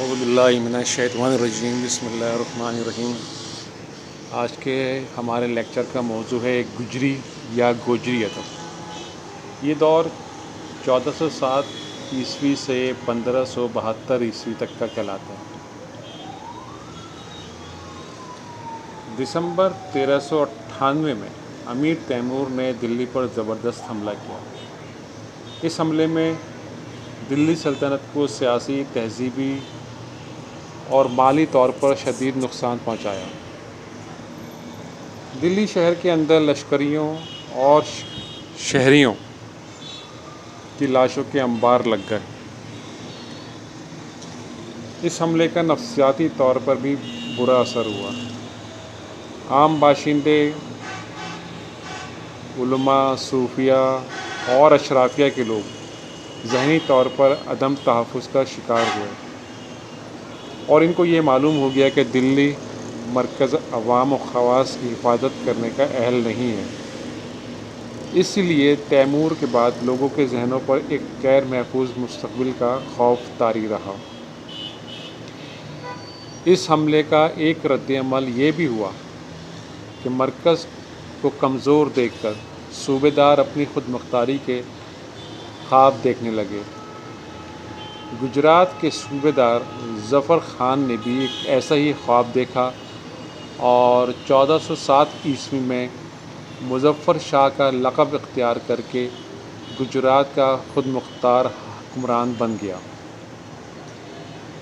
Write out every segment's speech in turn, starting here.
اعوذ باللہ من الشیطان الرجیم بسم اللہ الرحمن الرحیم۔ آج کے ہمارے لیکچر کا موضوع ہے گجری یا گوجری ادب۔ یہ دور 1407 عیسوی سے 1572 عیسوی تک کا کہلاتا ہے۔ دسمبر 1398 میں امیر تیمور نے دلی پر زبردست حملہ کیا۔ اس حملے میں دلی سلطنت کو سیاسی، تہذیبی اور مالی طور پر شدید نقصان پہنچایا۔ دلی شہر کے اندر لشکریوں اور شہریوں کی لاشوں کے انبار لگ گئے۔ اس حملے کا نفسیاتی طور پر بھی برا اثر ہوا۔ عام باشندے، علماء، صوفیہ اور اشرافیہ کے لوگ ذہنی طور پر عدم تحفظ کا شکار ہوئے، اور ان کو یہ معلوم ہو گیا کہ دلی مرکز عوام و خواص کی حفاظت کرنے کا اہل نہیں ہے۔ اس لیے تیمور کے بعد لوگوں کے ذہنوں پر ایک غیر محفوظ مستقبل کا خوف طاری رہا۔ اس حملے کا ایک رد عمل یہ بھی ہوا کہ مرکز کو کمزور دیکھ کر صوبے دار اپنی خود مختاری کے خواب دیکھنے لگے۔ گجرات کے صوبے دار ظفر خان نے بھی ایک ایسا ہی خواب دیکھا اور 1407 عیسوی میں مظفر شاہ کا لقب اختیار کر کے گجرات کا خود مختار حکمران بن گیا۔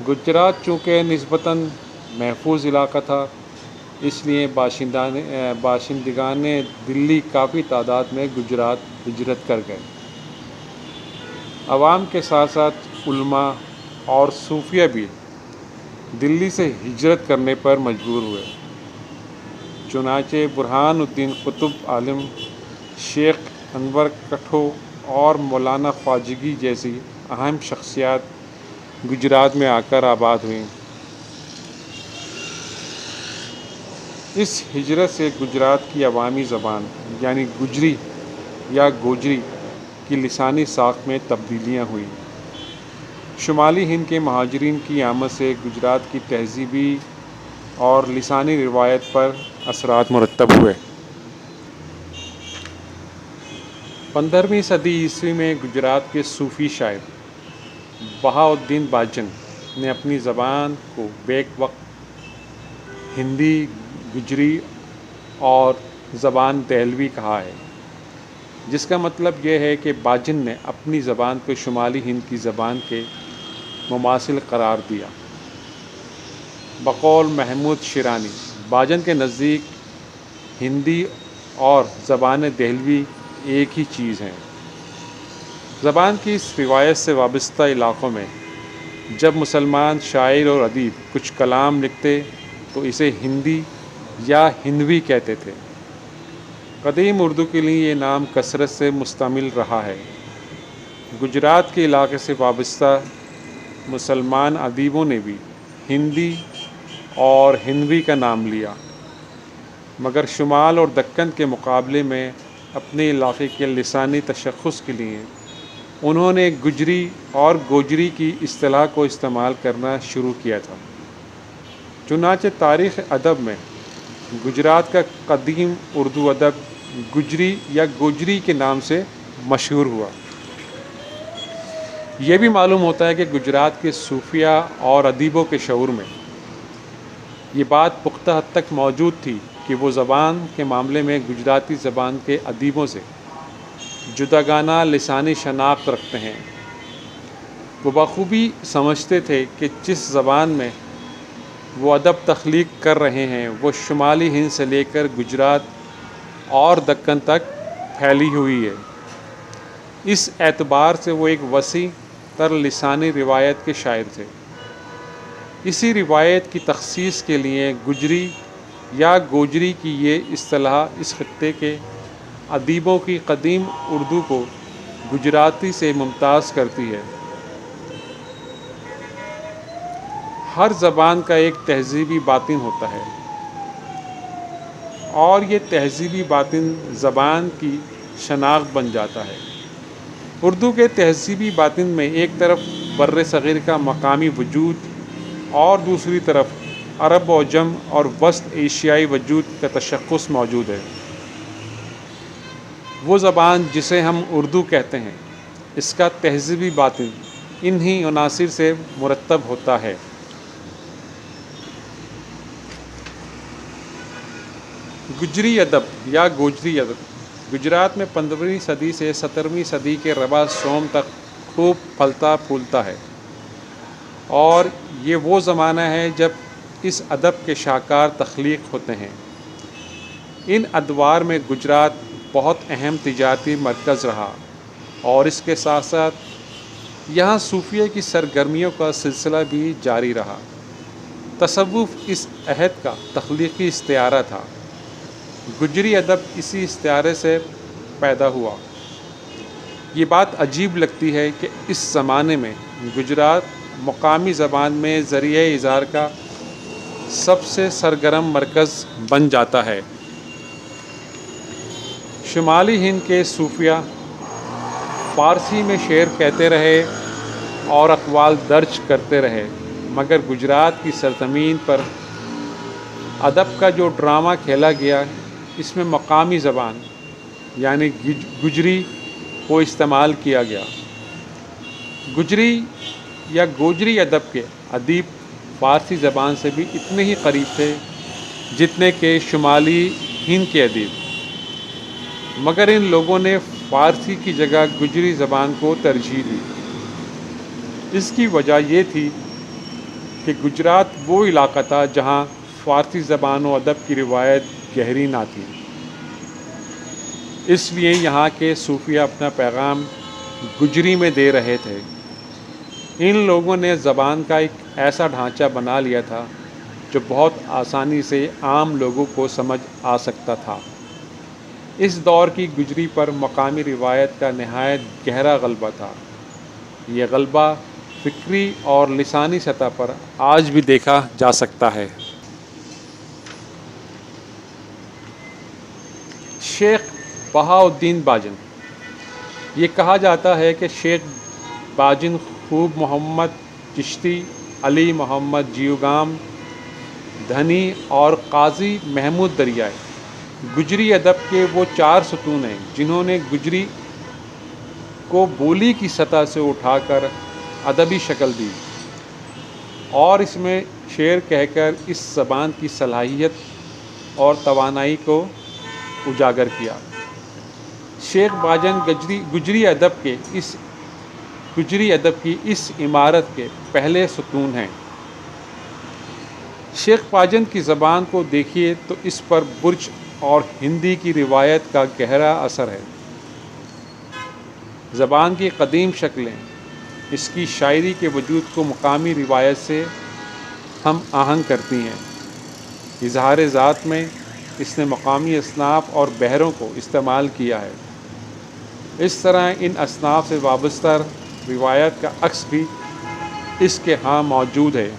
گجرات چونکہ نسبتاً محفوظ علاقہ تھا، اس لیے باشندگان دلی کافی تعداد میں گجرات ہجرت کر گئے۔ عوام کے ساتھ ساتھ علماء اور صوفیہ بھی دلی سے ہجرت کرنے پر مجبور ہوئے۔ چنانچہ برہان الدین قطب عالم، شیخ انور کٹھو اور مولانا خواجگی جیسی اہم شخصیات گجرات میں آ کر آباد ہوئیں۔ اس ہجرت سے گجرات کی عوامی زبان یعنی گجری یا گوجری کی لسانی ساخت میں تبدیلیاں ہوئیں۔ شمالی ہند کے مہاجرین کی آمد سے گجرات کی تہذیبی اور لسانی روایت پر اثرات مرتب ہوئے۔ 15ویں صدی عیسوی میں گجرات کے صوفی شاعر بہاؤالدین باجن نے اپنی زبان کو بیک وقت ہندی، گجری اور زبان دہلوی کہا ہے، جس کا مطلب یہ ہے کہ باجن نے اپنی زبان کو شمالی ہند کی زبان کے مماثل قرار دیا۔ بقول محمود شیرانی، باجن کے نزدیک ہندی اور زبان دہلوی ایک ہی چیز ہیں۔ زبان کی اس روایت سے وابستہ علاقوں میں جب مسلمان شاعر اور ادیب کچھ کلام لکھتے تو اسے ہندی یا ہندوی کہتے تھے۔ قدیم اردو کے لیے یہ نام کثرت سے مستعمل رہا ہے۔ گجرات کے علاقے سے وابستہ مسلمان ادیبوں نے بھی ہندی اور ہندوی کا نام لیا، مگر شمال اور دکن کے مقابلے میں اپنے علاقے کے لسانی تشخص کے لیے انہوں نے گجری اور گوجری کی اصطلاح کو استعمال کرنا شروع کیا تھا۔ چنانچہ تاریخ ادب میں گجرات کا قدیم اردو ادب گجری یا گوجری کے نام سے مشہور ہوا۔ یہ بھی معلوم ہوتا ہے کہ گجرات کے صوفیہ اور ادیبوں کے شعور میں یہ بات پختہ حد تک موجود تھی کہ وہ زبان کے معاملے میں گجراتی زبان کے ادیبوں سے جداگانہ لسانی شناخت رکھتے ہیں۔ وہ بخوبی سمجھتے تھے کہ جس زبان میں وہ ادب تخلیق کر رہے ہیں وہ شمالی ہند سے لے کر گجرات اور دکن تک پھیلی ہوئی ہے۔ اس اعتبار سے وہ ایک وسیع تر لسانی روایت کے شاعر تھے۔ اسی روایت کی تخصیص کے لیے گجری یا گوجری کی یہ اصطلاح اس خطے کے ادیبوں کی قدیم اردو کو گجراتی سے ممتاز کرتی ہے۔ ہر زبان کا ایک تہذیبی باطن ہوتا ہے، اور یہ تہذیبی باطن زبان کی شناخت بن جاتا ہے۔ اردو کے تہذیبی باطن میں ایک طرف بر صغیر کا مقامی وجود اور دوسری طرف عرب و عجم اور وسط ایشیائی وجود کا تشخص موجود ہے۔ وہ زبان جسے ہم اردو کہتے ہیں، اس کا تہذیبی باطن انہی عناصر سے مرتب ہوتا ہے۔ گجری ادب یا گوجری ادب گجرات میں 15ویں صدی سے 17ویں صدی کے ربع سوم تک خوب پھلتا پھولتا ہے، اور یہ وہ زمانہ ہے جب اس ادب کے شاہکار تخلیق ہوتے ہیں۔ ان ادوار میں گجرات بہت اہم تجارتی مرکز رہا، اور اس کے ساتھ ساتھ یہاں صوفیہ کی سرگرمیوں کا سلسلہ بھی جاری رہا۔ تصوف اس عہد کا تخلیقی استعارہ تھا۔ گجری ادب اسی استعارے سے پیدا ہوا۔ یہ بات عجیب لگتی ہے کہ اس زمانے میں گجرات مقامی زبان میں ذریعہ اظہار کا سب سے سرگرم مرکز بن جاتا ہے۔ شمالی ہند کے صوفیہ فارسی میں شعر کہتے رہے اور اقوال درج کرتے رہے، مگر گجرات کی سرزمین پر ادب کا جو ڈرامہ کھیلا گیا، اس میں مقامی زبان یعنی گجری کو استعمال کیا گیا۔ گجری یا گوجری ادب کے ادیب فارسی زبان سے بھی اتنے ہی قریب تھے جتنے کہ شمالی ہند کے ادیب، مگر ان لوگوں نے فارسی کی جگہ گجری زبان کو ترجیح دی۔ اس کی وجہ یہ تھی کہ گجرات وہ علاقہ تھا جہاں فارسی زبان و ادب کی روایت گہری نہ تھی، اس لیے یہاں کے صوفیہ اپنا پیغام گجری میں دے رہے تھے۔ ان لوگوں نے زبان کا ایک ایسا ڈھانچہ بنا لیا تھا جو بہت آسانی سے عام لوگوں کو سمجھ آ سکتا تھا۔ اس دور کی گجری پر مقامی روایت کا نہایت گہرا غلبہ تھا۔ یہ غلبہ فکری اور لسانی سطح پر آج بھی دیکھا جا سکتا ہے۔ شیخ بہاؤالدین باجن۔ یہ کہا جاتا ہے کہ شیخ باجن خوب محمد چشتی، علی محمد جیوگام دھنی اور قاضی محمود دریائے گجری ادب کے وہ 4 ستون ہیں جنہوں نے گجری کو بولی کی سطح سے اٹھا کر ادبی شکل دی اور اس میں شعر کہہ کر اس زبان کی صلاحیت اور توانائی کو اجاگر کیا۔ شیخ باجن گجری ادب کی اس عمارت کے پہلے ستون ہیں۔ شیخ باجن کی زبان کو دیکھیے تو اس پر برج اور ہندی کی روایت کا گہرا اثر ہے۔ زبان کی قدیم شکلیں اس کی شاعری کے وجود کو مقامی روایت سے ہم آہنگ کرتی ہیں۔ اظہار ذات میں اس نے مقامی اصناف اور بحروں کو استعمال کیا ہے۔ اس طرح ان اصناف سے وابستہ روایت کا عکس بھی اس کے ہاں موجود ہے۔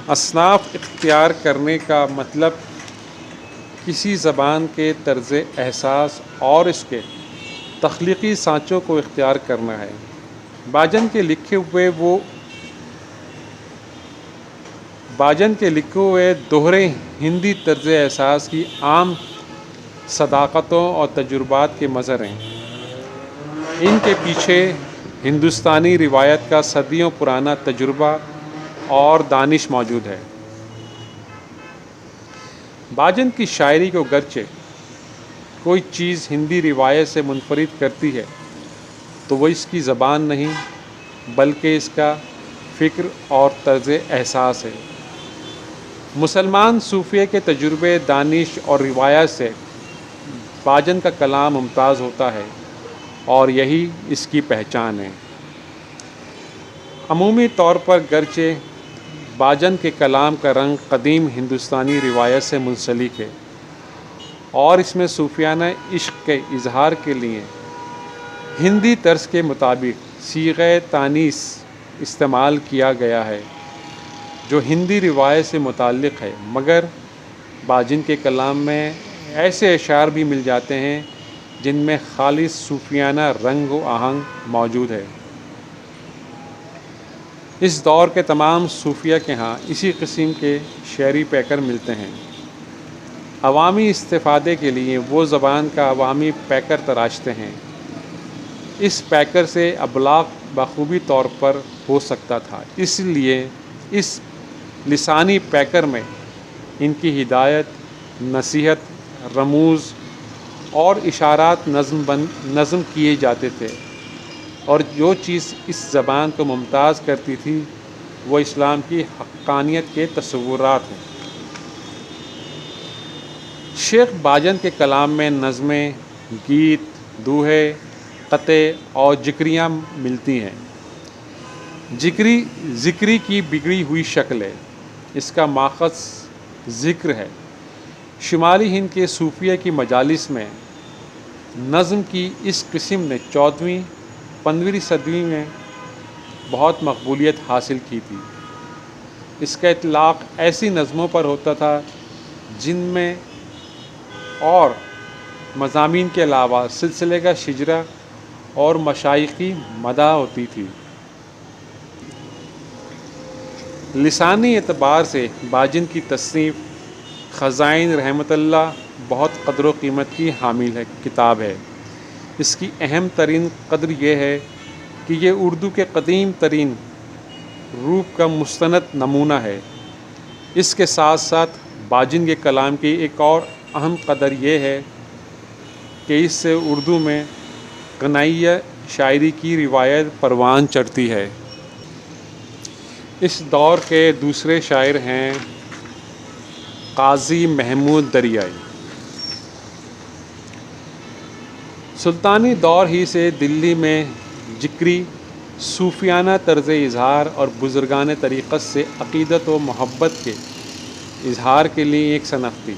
اصناف اختیار کرنے کا مطلب کسی زبان کے طرز احساس اور اس کے تخلیقی سانچوں کو اختیار کرنا ہے۔ باجن کے لکھے ہوئے دوہرے ہندی طرز احساس کی عام صداقتوں اور تجربات کے مظہر ہیں۔ ان کے پیچھے ہندوستانی روایت کا صدیوں پرانا تجربہ اور دانش موجود ہے۔ باجن کی شاعری کو گرچہ کوئی چیز ہندی روایت سے منفرد کرتی ہے تو وہ اس کی زبان نہیں بلکہ اس کا فکر اور طرز احساس ہے۔ مسلمان صوفیہ کے تجربے، دانش اور روایت سے باجن کا کلام ممتاز ہوتا ہے اور یہی اس کی پہچان ہے۔ عمومی طور پر گرچہ باجن کے کلام کا رنگ قدیم ہندوستانی روایت سے منسلک ہے اور اس میں صوفیانہ عشق کے اظہار کے لیے ہندی طرز کے مطابق صیغہ تانیث استعمال کیا گیا ہے جو ہندی روایت سے متعلق ہے، مگر باجن کے کلام میں ایسے اشعار بھی مل جاتے ہیں جن میں خالص صوفیانہ رنگ و آہنگ موجود ہے۔ اس دور کے تمام صوفیہ کے ہاں اسی قسم کے شعری پیکر ملتے ہیں۔ عوامی استفادے کے لیے وہ زبان کا عوامی پیکر تراشتے ہیں۔ اس پیکر سے ابلاغ بخوبی طور پر ہو سکتا تھا، اس لیے اس لسانی پیکر میں ان کی ہدایت، نصیحت، رموز اور اشارات نظم کیے جاتے تھے، اور جو چیز اس زبان کو ممتاز کرتی تھی وہ اسلام کی حقانیت کے تصورات ہیں۔ شیخ باجن کے کلام میں نظمیں، گیت، دوہے، قطعے اور ذکریاں ملتی ہیں۔ ذکری کی بگڑی ہوئی شکل ہے، اس کا ماخذ ذکر ہے۔ شمالی ہند کے صوفیہ کی مجالس میں نظم کی اس قسم نے 14ویں 15ویں صدی میں بہت مقبولیت حاصل کی تھی۔ اس کا اطلاق ایسی نظموں پر ہوتا تھا جن میں اور مضامین کے علاوہ سلسلے کا شجرہ اور مشائخی مدح ہوتی تھی۔ لسانی اعتبار سے باجن کی تصنیف خزائن رحمۃ اللہ بہت قدر و قیمت کی حامل کتاب ہے۔ اس کی اہم ترین قدر یہ ہے کہ یہ اردو کے قدیم ترین روپ کا مستند نمونہ ہے۔ اس کے ساتھ ساتھ باجن کے کلام کی ایک اور اہم قدر یہ ہے کہ اس سے اردو میں غنائیہ شاعری کی روایت پروان چڑھتی ہے۔ اس دور کے دوسرے شاعر ہیں قاضی محمود دریائی۔ سلطانی دور ہی سے دلی میں ذکری، صوفیانہ طرز اظہار اور بزرگان طریقت سے عقیدت و محبت کے اظہار کے لیے ایک صنعت تھی۔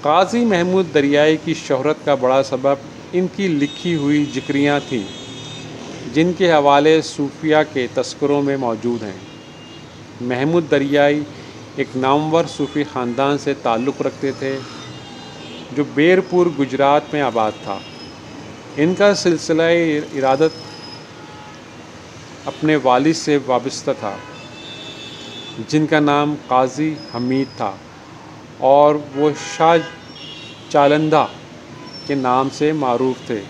قاضی محمود دریائی کی شہرت کا بڑا سبب ان کی لکھی ہوئی ذکریاں تھیں، جن کے حوالے صوفیہ کے تذکروں میں موجود ہیں۔ محمود دریائی ایک نامور صوفی خاندان سے تعلق رکھتے تھے جو بیرپور گجرات میں آباد تھا۔ ان کا سلسلہ ارادت اپنے والد سے وابستہ تھا جن کا نام قاضی حمید تھا، اور وہ شاہ چالندہ کے نام سے معروف تھے۔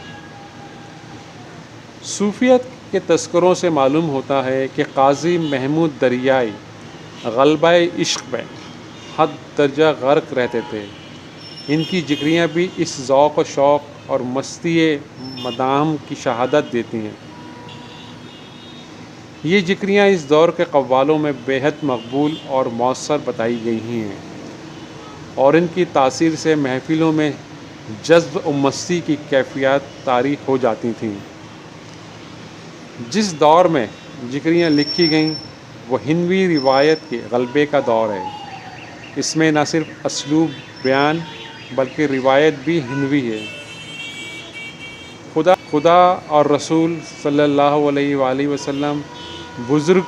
صوفیت کے تذکروں سے معلوم ہوتا ہے کہ قاضی محمود دریائی غلبہ عشق میں حد درجہ غرق رہتے تھے۔ ان کی ذکریاں بھی اس ذوق و شوق اور مستی مداحم کی شہادت دیتی ہیں۔ یہ ذکریاں اس دور کے قوالوں میں بے حد مقبول اور مؤثر بتائی گئی ہیں، اور ان کی تاثیر سے محفلوں میں جذب و مستی کی کیفیات طاری ہو جاتی تھیں۔ جس دور میں ذکریاں لکھی گئیں وہ ہندوی روایت کے غلبے کا دور ہے۔ اس میں نہ صرف اسلوب بیان بلکہ روایت بھی ہندوی ہے۔ خدا اور رسول صلی اللہ علیہ وآلہ وسلم، بزرگ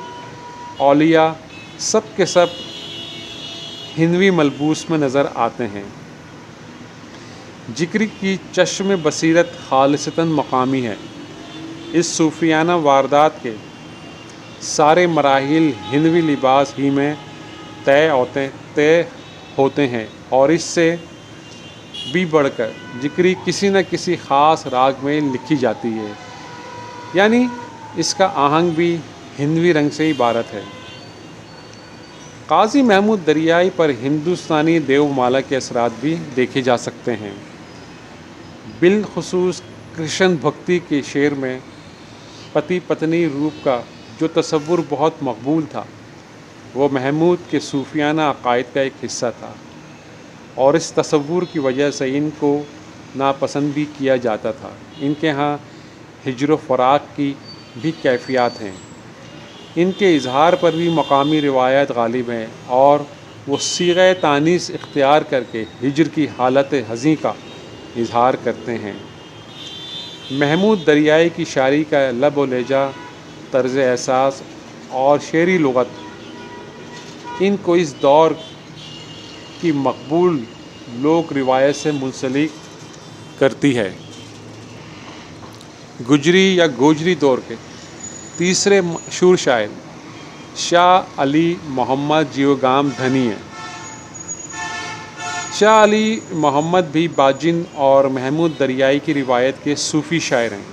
اولیاء، سب کے سب ہندوی ملبوس میں نظر آتے ہیں۔ ذکر کی چشم بصیرت خالصتاً مقامی ہے۔ اس صوفیانہ واردات کے سارے مراحل ہندوی لباس ہی میں طے ہوتے ہیں، اور اس سے بھی بڑھ کر ذکری کسی نہ کسی خاص راگ میں لکھی جاتی ہے، یعنی اس کا آہنگ بھی ہندوی رنگ سے عبارت ہے۔ قاضی محمود دریائی پر ہندوستانی دیو مالا کے اثرات بھی دیکھے جا سکتے ہیں۔ بالخصوص کرشن بھکتی کے شعر میں پتی پتنی روپ کا جو تصور بہت مقبول تھا، وہ محمود کے صوفیانہ عقائد کا ایک حصہ تھا، اور اس تصور کی وجہ سے ان کو ناپسند بھی کیا جاتا تھا۔ ان کے ہاں ہجر و فراق کی بھی کیفیات ہیں۔ ان کے اظہار پر بھی مقامی روایات غالب ہیں، اور وہ صیغہ تانیث اختیار کر کے ہجر کی حالت حزیں کا اظہار کرتے ہیں۔ محمود دریائی کی شاعری کا لب و لہجہ، طرز احساس اور شعری لغت ان کو اس دور کی مقبول لوک روایت سے منسلک کرتی ہے۔ گجری یا گوجری دور کے تیسرے مشہور شاعر شاہ علی محمد جیوگام دھنی ہیں۔ شاہ علی محمد بھی باجن اور محمود دریائی کی روایت کے صوفی شاعر ہیں۔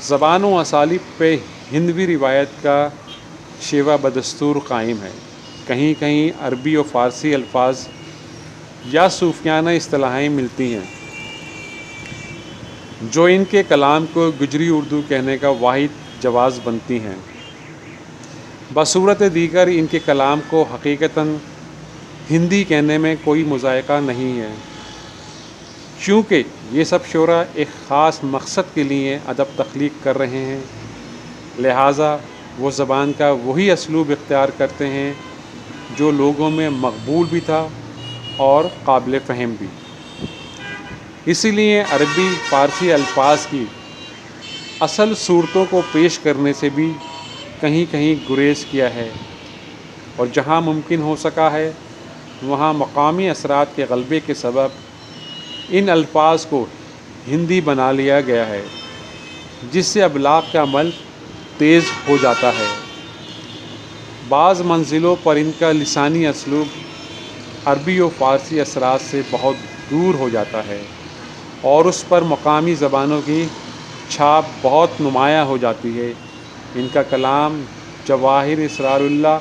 زبان و اسالیب پہ ہندوی روایت کا شیوا بدستور قائم ہے۔ کہیں کہیں عربی و فارسی الفاظ یا صوفیانہ اصطلاحیں ملتی ہیں جو ان کے کلام کو گجری اردو کہنے کا واحد جواز بنتی ہیں۔ بصورت دیگر ان کے کلام کو حقیقتاً ہندی کہنے میں کوئی مذائقہ نہیں ہے، چونکہ یہ سب شعراء ایک خاص مقصد کے لیے ادب تخلیق کر رہے ہیں، لہٰذا وہ زبان کا وہی اسلوب اختیار کرتے ہیں جو لوگوں میں مقبول بھی تھا اور قابل فہم بھی۔ اسی لیے عربی فارسی الفاظ کی اصل صورتوں کو پیش کرنے سے بھی کہیں کہیں گریز کیا ہے، اور جہاں ممکن ہو سکا ہے وہاں مقامی اثرات کے غلبے کے سبب ان الفاظ کو ہندی بنا لیا گیا ہے، جس سے ابلاغ کا عمل تیز ہو جاتا ہے۔ بعض منزلوں پر ان کا لسانی اسلوب عربی و فارسی اثرات سے بہت دور ہو جاتا ہے اور اس پر مقامی زبانوں کی چھاپ بہت نمایاں ہو جاتی ہے۔ ان کا کلام جواہر اسرار اللہ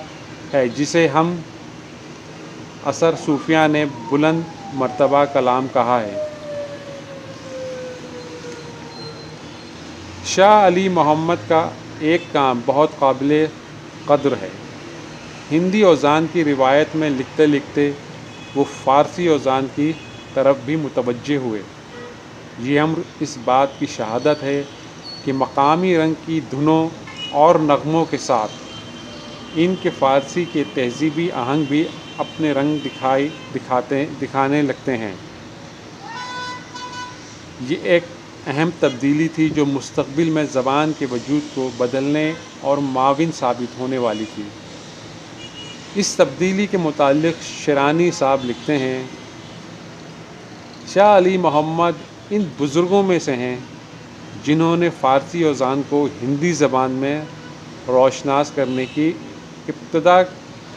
ہے، جسے ہم اثر صوفیہ نے بلند مرتبہ کلام کہا ہے۔ شاہ علی محمد کا ایک کام بہت قابل قدر ہے۔ ہندی اوزان کی روایت میں لکھتے لکھتے وہ فارسی اوزان کی طرف بھی متوجہ ہوئے۔ یہ امر اس بات کی شہادت ہے کہ مقامی رنگ کی دھنوں اور نغموں کے ساتھ ان کے فارسی کے تہذیبی آہنگ بھی اپنے رنگ دکھانے لگتے ہیں۔ یہ ایک اہم تبدیلی تھی جو مستقبل میں زبان کے وجود کو بدلنے اور معاون ثابت ہونے والی تھی۔ اس تبدیلی کے متعلق شیرانی صاحب لکھتے ہیں، شاہ علی محمد ان بزرگوں میں سے ہیں جنہوں نے فارسی اوزان کو ہندی زبان میں روشناس کرنے کی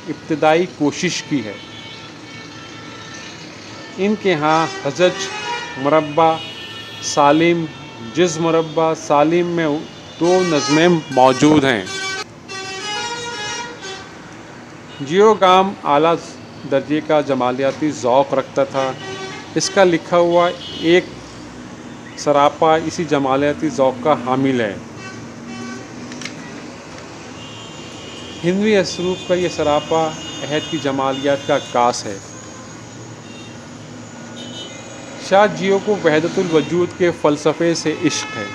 ابتدائی کوشش کی ہے۔ ان کے ہاں حجج مربع سالم، جز مربع سالم میں 2 نظمیں موجود ہیں۔ جیوگام اعلیٰ درجے کا جمالیاتی ذوق رکھتا تھا۔ اس کا لکھا ہوا ایک سراپا اسی جمالیاتی ذوق کا حامل ہے۔ ہندوی اسلوب کا یہ سراپا عہد کی جمالیات کا عکاس ہے۔ شاہ جیو کو وحدت الوجود کے فلسفے سے عشق ہے۔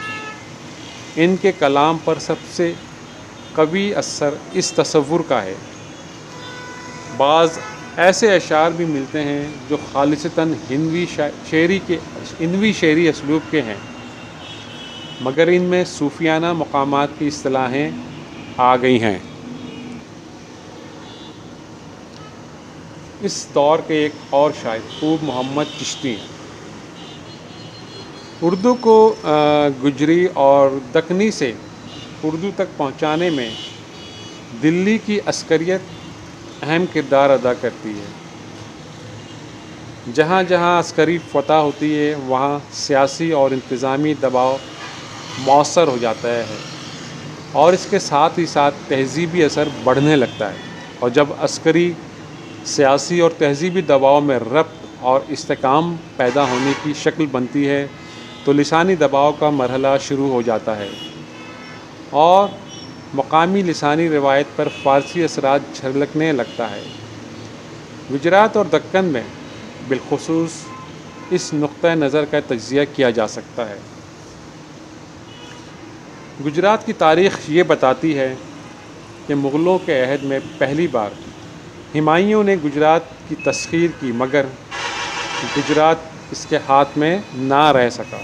ان کے کلام پر سب سے قوی اثر اس تصور کا ہے۔ بعض ایسے اشعار بھی ملتے ہیں جو خالصتاً ہندوی شعری اسلوب کے ہیں، مگر ان میں صوفیانہ مقامات کی اصطلاحیں آ گئی ہیں۔ اس دور کے ایک اور شاعر خوب محمد چشتی ہیں۔ اردو کو گجری اور دکنی سے اردو تک پہنچانے میں دلی کی عسکریت اہم کردار ادا کرتی ہے۔ جہاں جہاں عسکری فتح ہوتی ہے وہاں سیاسی اور انتظامی دباؤ مؤثر ہو جاتا ہے اور اس کے ساتھ ہی ساتھ تہذیبی اثر بڑھنے لگتا ہے، اور جب عسکری، سیاسی اور تہذیبی دباؤ میں ربط اور استحکام پیدا ہونے کی شکل بنتی ہے تو لسانی دباؤ کا مرحلہ شروع ہو جاتا ہے اور مقامی لسانی روایت پر فارسی اثرات جھلکنے لگتا ہے۔ گجرات اور دکن میں بالخصوص اس نقطۂ نظر کا تجزیہ کیا جا سکتا ہے۔ گجرات کی تاریخ یہ بتاتی ہے کہ مغلوں کے عہد میں پہلی بار ہمایوں نے گجرات کی تسخیر کی، مگر گجرات اس کے ہاتھ میں نہ رہ سکا۔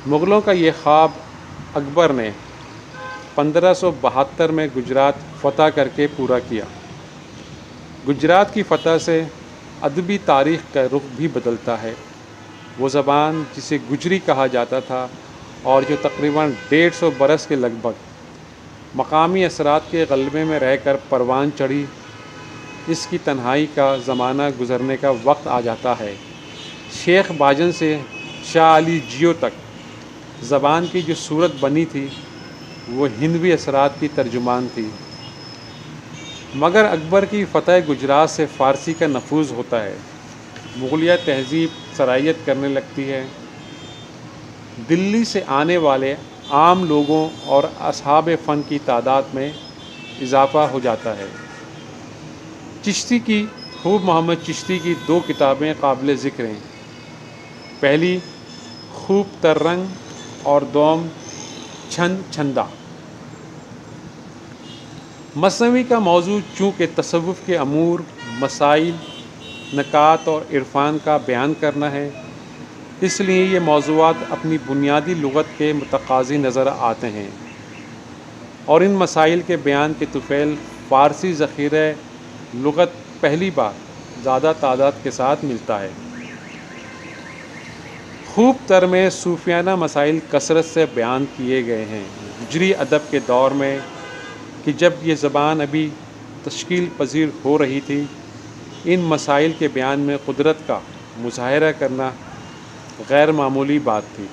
مغلوں کا یہ خواب اکبر نے 1572 میں گجرات فتح کر کے پورا کیا۔ گجرات کی فتح سے ادبی تاریخ کا رخ بھی بدلتا ہے۔ وہ زبان جسے گجری کہا جاتا تھا اور جو تقریباً 150 برس کے لگ بھگ مقامی اثرات کے غلبے میں رہ کر پروان چڑھی، اس کی تنہائی کا زمانہ گزرنے کا وقت آ جاتا ہے۔ شیخ باجن سے شاہ علی جیو تک زبان کی جو صورت بنی تھی وہ ہندوی اثرات کی ترجمان تھی، مگر اکبر کی فتح گجرات سے فارسی کا نفوذ ہوتا ہے، مغلیہ تہذیب سرایت کرنے لگتی ہے، دلی سے آنے والے عام لوگوں اور اصحاب فن کی تعداد میں اضافہ ہو جاتا ہے۔ چشتی کی خوب محمد چشتی کی 2 کتابیں قابل ذکر ہیں، پہلی خوب تر رنگ اور دوم چھند چھندا۔ مثنوی کا موضوع چونکہ تصوف کے امور، مسائل، نکات اور عرفان کا بیان کرنا ہے، اس لیے یہ موضوعات اپنی بنیادی لغت کے متقاضی نظر آتے ہیں، اور ان مسائل کے بیان کے طفیل فارسی ذخیرہ لغت پہلی بار زیادہ تعداد کے ساتھ ملتا ہے۔ خوب تر میں صوفیانہ مسائل کثرت سے بیان کیے گئے ہیں۔ ہجری ادب کے دور میں کہ جب یہ زبان ابھی تشکیل پذیر ہو رہی تھی، ان مسائل کے بیان میں قدرت کا مظاہرہ کرنا غیر معمولی بات تھی۔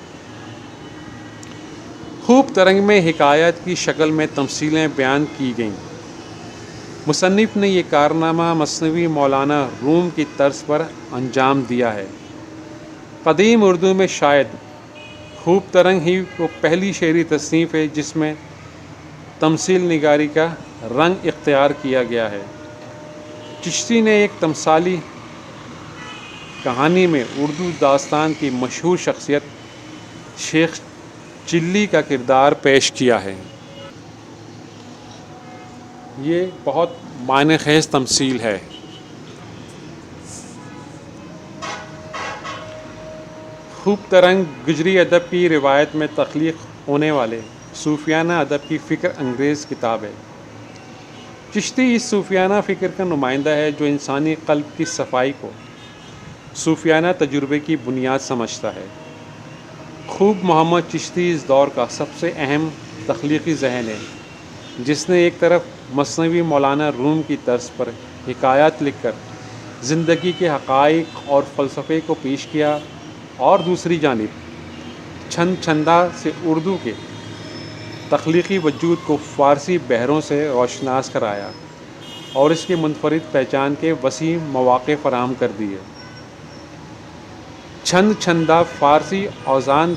خوب ترنگ میں حکایت کی شکل میں تمثیلیں بیان کی گئیں۔ مصنف نے یہ کارنامہ مثنوی مولانا روم کی طرز پر انجام دیا ہے۔ قدیم اردو میں شاید خوب ترنگ ہی وہ پہلی شعری تصنیف ہے جس میں تمثیل نگاری کا رنگ اختیار کیا گیا ہے۔ چشتی نے ایک تمثالی کہانی میں اردو داستان کی مشہور شخصیت شیخ چلی کا کردار پیش کیا ہے۔ یہ بہت معنی خیز تمثیل ہے۔ خوب ترنگ گجری ادب کی روایت میں تخلیق ہونے والے صوفیانہ ادب کی فکر انگیز کتاب ہے۔ چشتی اس صوفیانہ فکر کا نمائندہ ہے جو انسانی قلب کی صفائی کو صوفیانہ تجربے کی بنیاد سمجھتا ہے۔ خوب محمد چشتی اس دور کا سب سے اہم تخلیقی ذہن ہے، جس نے ایک طرف مثنوی مولانا روم کی طرز پر حکایات لکھ کر زندگی کے حقائق اور فلسفے کو پیش کیا، اور دوسری جانب چھند چھندا سے اردو کے تخلیقی وجود کو فارسی بحروں سے روشناس کرایا اور اس کی منفرد پہچان کے وسیع مواقع فراہم کر دیے۔ چھند چھندا فارسی اوزان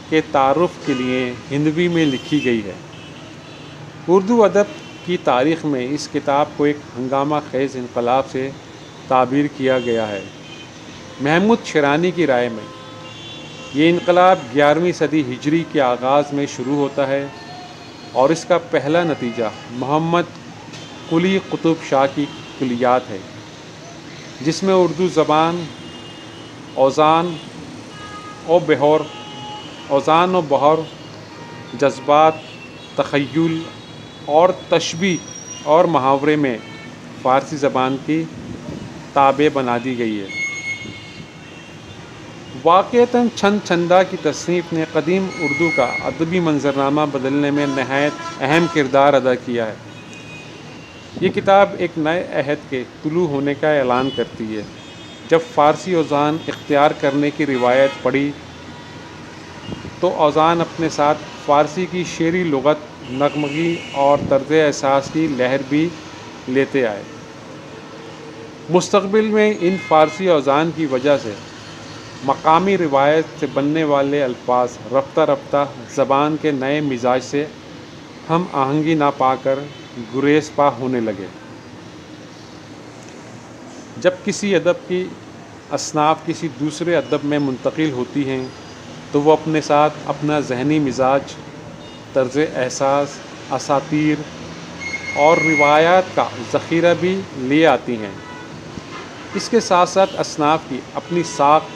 کے تعارف کے لیے ہندوی میں لکھی گئی ہے۔ اردو ادب کی تاریخ میں اس کتاب کو ایک ہنگامہ خیز انقلاب سے تعبیر کیا گیا ہے۔ محمود شیرانی کی رائے میں یہ انقلاب 11ویں صدی ہجری کے آغاز میں شروع ہوتا ہے، اور اس کا پہلا نتیجہ محمد قلی قطب شاہ کی کلیات ہے، جس میں اردو زبان اوزان و بہر، جذبات، تخیل اور تشبیہ اور محاورے میں فارسی زبان کی تابع بنا دی گئی ہے۔ واقعتاً چھند چھندا کی تصنیف نے قدیم اردو کا ادبی منظرنامہ بدلنے میں نہایت اہم کردار ادا کیا ہے۔ یہ کتاب ایک نئے عہد کے طلوع ہونے کا اعلان کرتی ہے۔ جب فارسی اوزان اختیار کرنے کی روایت پڑھی تو اوزان اپنے ساتھ فارسی کی شعری لغت، نغمگی اور طرز احساس کی لہر بھی لیتے آئے۔ مستقبل میں ان فارسی اوزان کی وجہ سے مقامی روایت سے بننے والے الفاظ رفتہ رفتہ زبان کے نئے مزاج سے ہم آہنگی نہ پا کر گریز پا ہونے لگے۔ جب کسی ادب کی اصناف کسی دوسرے ادب میں منتقل ہوتی ہیں تو وہ اپنے ساتھ اپنا ذہنی مزاج، طرز احساس، اساطیر اور روایات کا ذخیرہ بھی لے آتی ہیں۔ اس کے ساتھ ساتھ اصناف کی اپنی ساکھ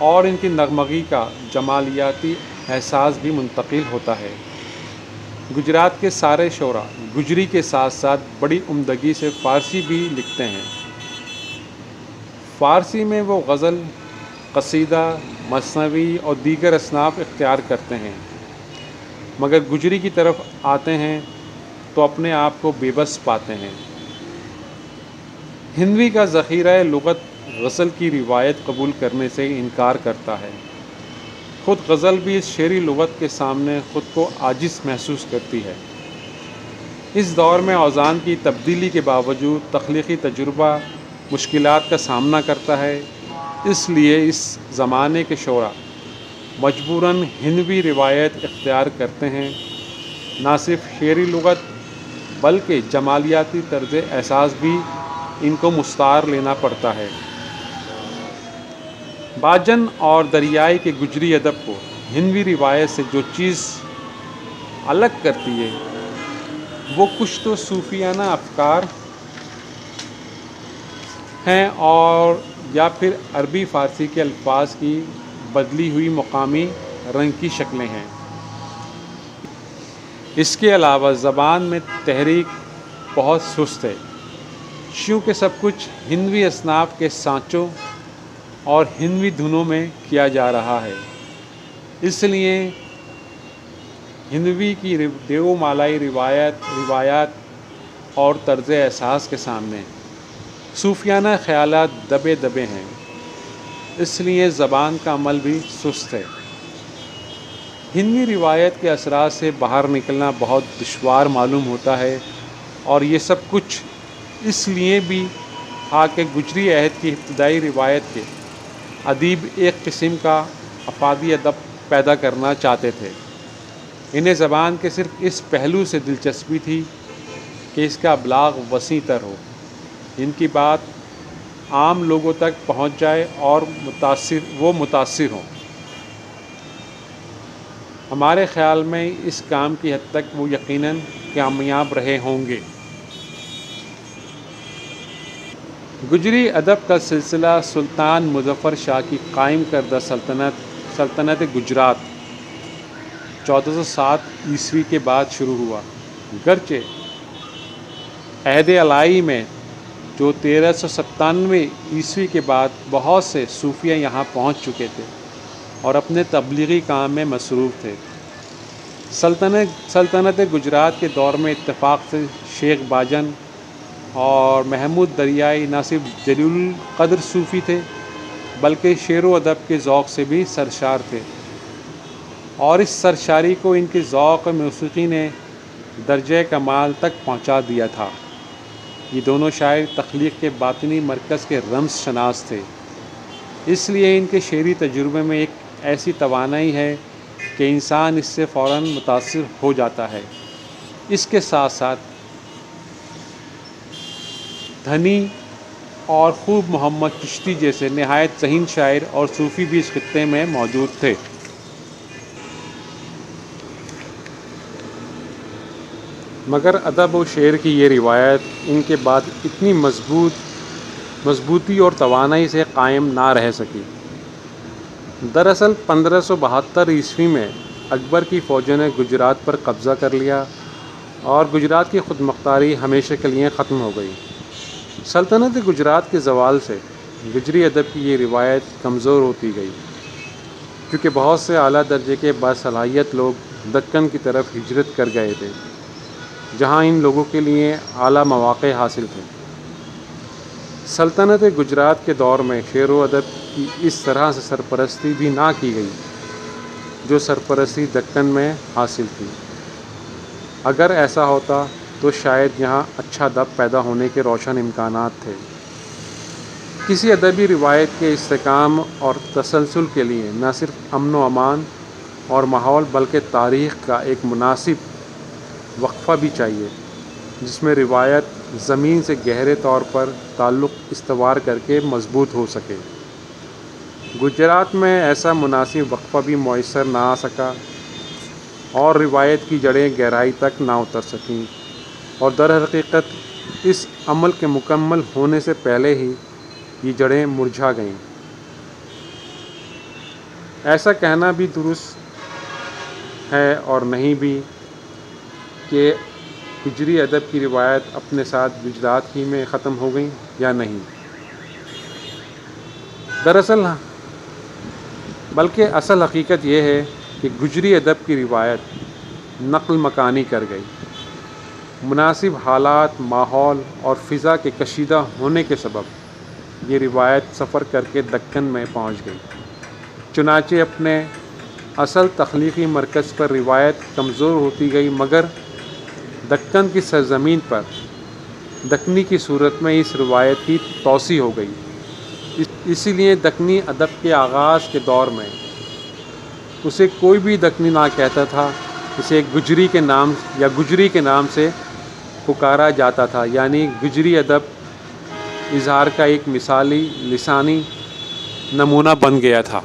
اور ان کی نغمگی کا جمالیاتی احساس بھی منتقل ہوتا ہے۔ گجرات کے سارے شعراء گجری کے ساتھ ساتھ بڑی عمدگی سے فارسی بھی لکھتے ہیں۔ فارسی میں وہ غزل، قصیدہ، مثنوی اور دیگر اصناف اختیار کرتے ہیں، مگر گجری کی طرف آتے ہیں تو اپنے آپ کو بے بس پاتے ہیں۔ ہندوی کا ذخیرہ لغت غزل کی روایت قبول کرنے سے انکار کرتا ہے۔ خود غزل بھی اس شعری لغت کے سامنے خود کو عاجز محسوس کرتی ہے۔ اس دور میں اوزان کی تبدیلی کے باوجود تخلیقی تجربہ مشکلات کا سامنا کرتا ہے، اس لیے اس زمانے کے شعراء مجبوراً ہندوی روایت اختیار کرتے ہیں۔ نہ صرف شعری لغت بلکہ جمالیاتی طرز احساس بھی ان کو مستعار لینا پڑتا ہے۔ باجن اور دریائی کے گجری ادب کو ہندوی روایت سے جو چیز الگ کرتی ہے وہ کچھ تو صوفیانہ افکار ہیں اور یا پھر عربی فارسی کے الفاظ کی بدلی ہوئی مقامی رنگ کی شکلیں ہیں۔ اس کے علاوہ زبان میں تحریک بہت سست ہے، چونکہ سب کچھ ہندوی اصناف کے سانچوں اور ہندوی دھنوں میں کیا جا رہا ہے، اس لیے ہندوی کی دیو مالائی روایات اور طرز احساس کے سامنے صوفیانہ خیالات دبے دبے ہیں، اس لیے زبان کا عمل بھی سست ہے۔ ہندوی روایت کے اثرات سے باہر نکلنا بہت دشوار معلوم ہوتا ہے، اور یہ سب کچھ اس لیے بھی تھا کہ گجری عہد کی ابتدائی روایت کے ادیب ایک قسم کا افادی ادب پیدا کرنا چاہتے تھے۔ انہیں زبان کے صرف اس پہلو سے دلچسپی تھی کہ اس کا ابلاغ وسیع تر ہو، ان کی بات عام لوگوں تک پہنچ جائے اور وہ متاثر ہوں۔ ہمارے خیال میں اس کام کی حد تک وہ یقیناً کامیاب رہے ہوں گے۔ گجری ادب کا سلسلہ سلطان مظفر شاہ کی قائم کردہ سلطنت گجرات 1407 کے بعد شروع ہوا، گرچہ عہد علائی میں جو 1397 کے بعد بہت سے صوفیہ یہاں پہنچ چکے تھے اور اپنے تبلیغی کام میں مصروف تھے۔ سلطنت گجرات کے دور میں اتفاق سے شیخ باجن اور محمود دریائی نہ صرف جلیل القدر صوفی تھے بلکہ شعر و ادب کے ذوق سے بھی سرشار تھے، اور اس سرشاری کو ان کے ذوق موسیقی نے درجہ کمال تک پہنچا دیا تھا۔ یہ دونوں شاعر تخلیق کے باطنی مرکز کے رمز شناس تھے، اس لیے ان کے شعری تجربے میں ایک ایسی توانائی ہے کہ انسان اس سے فوراً متاثر ہو جاتا ہے۔ اس کے ساتھ ساتھ دھنی اور خوب محمد چشتی جیسے نہایت ذہین شاعر اور صوفی بھی اس خطے میں موجود تھے۔ مگر ادب و شعر کی یہ روایت ان کے بعد اتنی مضبوطی اور توانائی سے قائم نہ رہ سکی۔ دراصل 1572 میں اکبر کی فوجوں نے گجرات پر قبضہ کر لیا اور گجرات کی خود مختاری ہمیشہ کے لیے ختم ہو گئی۔ سلطنت گجرات کے زوال سے گجری ادب کی یہ روایت کمزور ہوتی گئی، کیونکہ بہت سے اعلیٰ درجے کے باصلاحیت لوگ دکن کی طرف ہجرت کر گئے تھے، جہاں ان لوگوں کے لیے اعلیٰ مواقع حاصل تھے۔ سلطنت گجرات کے دور میں شعر و ادب کی اس طرح سے سرپرستی بھی نہ کی گئی جو سرپرستی دکن میں حاصل تھی۔ اگر ایسا ہوتا تو شاید یہاں اچھا ادب پیدا ہونے کے روشن امکانات تھے۔ کسی ادبی روایت کے استحکام اور تسلسل کے لیے نہ صرف امن و امان اور ماحول بلکہ تاریخ کا ایک مناسب وقفہ بھی چاہیے، جس میں روایت زمین سے گہرے طور پر تعلق استوار کر کے مضبوط ہو سکے۔ گجرات میں ایسا مناسب وقفہ بھی میسر نہ آ سکا اور روایت کی جڑیں گہرائی تک نہ اتر سکیں، اور در حقیقت اس عمل کے مکمل ہونے سے پہلے ہی یہ جڑیں مرجھا گئیں۔ ایسا کہنا بھی درست ہے اور نہیں بھی کہ گجری ادب کی روایت اپنے ساتھ گجرات ہی میں ختم ہو گئیں یا نہیں۔ دراصل بلکہ اصل حقیقت یہ ہے کہ گجری ادب کی روایت نقل مکانی کر گئی۔ مناسب حالات، ماحول اور فضا کے کشیدہ ہونے کے سبب یہ روایت سفر کر کے دکن میں پہنچ گئی۔ چنانچہ اپنے اصل تخلیقی مرکز پر روایت کمزور ہوتی گئی، مگر دکن کی سرزمین پر دکنی کی صورت میں اس روایت کی توسیع ہو گئی۔ اسی لیے دکنی ادب کے آغاز کے دور میں اسے کوئی بھی دکنی نہ کہتا تھا، اسے گجری کے نام یا گجری کے نام سے پکارا جاتا تھا، یعنی گجری ادب اظہار کا ایک مثالی لسانی نمونہ بن گیا تھا۔